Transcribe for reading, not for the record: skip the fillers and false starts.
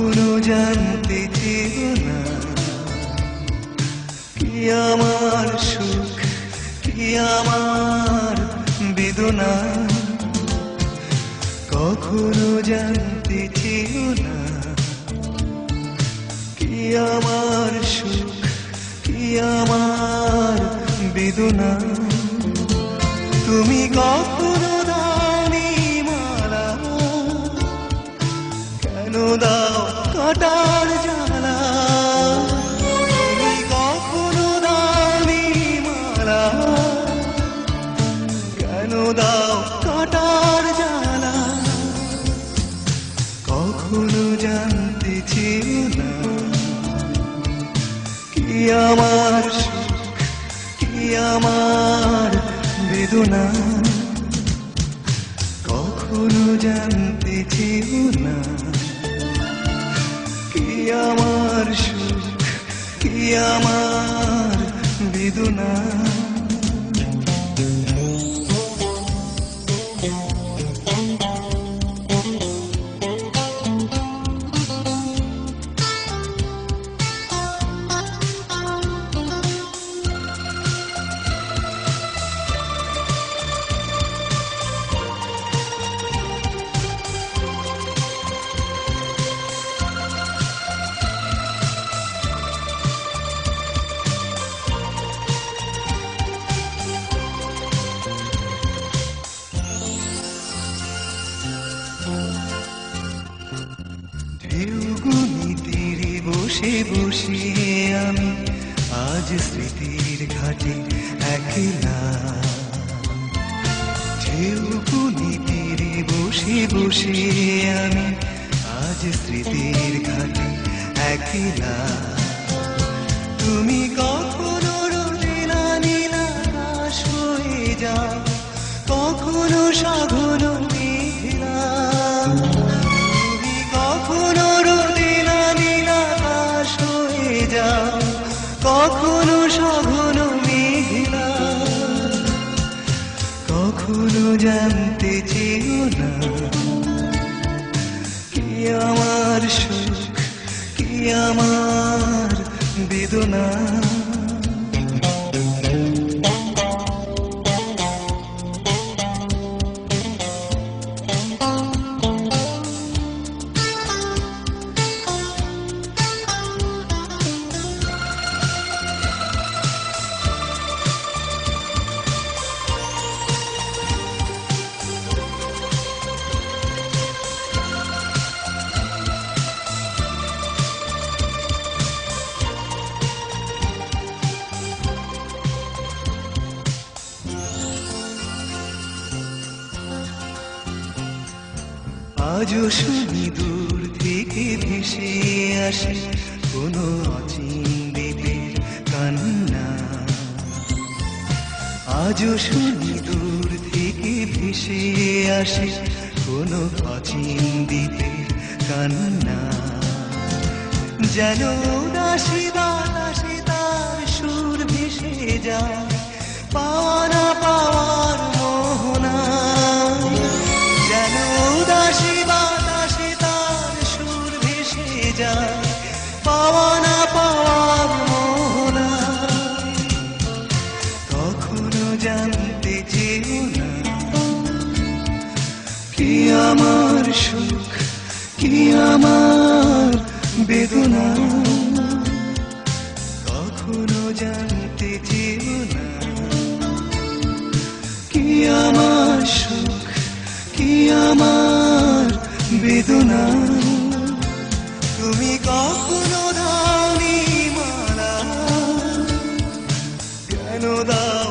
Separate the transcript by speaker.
Speaker 1: কখনো জানতে চেও না কি আমার সুখ কি আমার বেদনা, কখনো জানতে চেও না কি আমার সুখ কি আমার বেদনা। তুমি কখনো দাওনি মালা, কেন দাও কাটার জ্বালা? তুমি কখনো দাওনি মালা, কেন দাও কাটার জ্বালা? কখনো জানতে চেও না কি আমার সুখ কি আমার বেদনা, কখনো জানতে চেও না কি আমার সুখ কি আমার বেদনা। ঢেউগুনি তীরে বসে বসে আমি আজ স্মৃতির ঘাটে একলা। ঢেউগুনি তীরে বসে বসে আমি আজ স্মৃতির ঘাটে একলা। তুমি কখনো রোদেলা নীলা আকাশ হয়ে যাও, কখনো সাগর মেঘলা। কখনো রোদেলা নীলা আকাশ হয়ে যাও, কখনো সাগর মেঘলা। কখনো জানতে চেও না কি আমার সুখ কি আমার বেদনা। আজও শুনি দূর থেকে ভেসে আসে কোনো অচিন দ্বীপের কান্না। আজও শুনি দূর থেকে ভেসে আসে কোনো অচিন দ্বীপের কান্না। যেন উদাসী বাতাসে তার সুর ভেসে যায়, পাওয়া না পাওয়ার মোহনা। যেন উদাসী বাতাসে তার সুর ভেসে যায়, পাওয়া না পাওয়ার মোহনা। কখনো জানতে চেও না কি আমার সুখ কি আমার বেদনা। কখনো জানতে চেও না কি আমার সুখ কি আমার বেদনা। তুমি কখনো দাওনি মালা, কেন দাও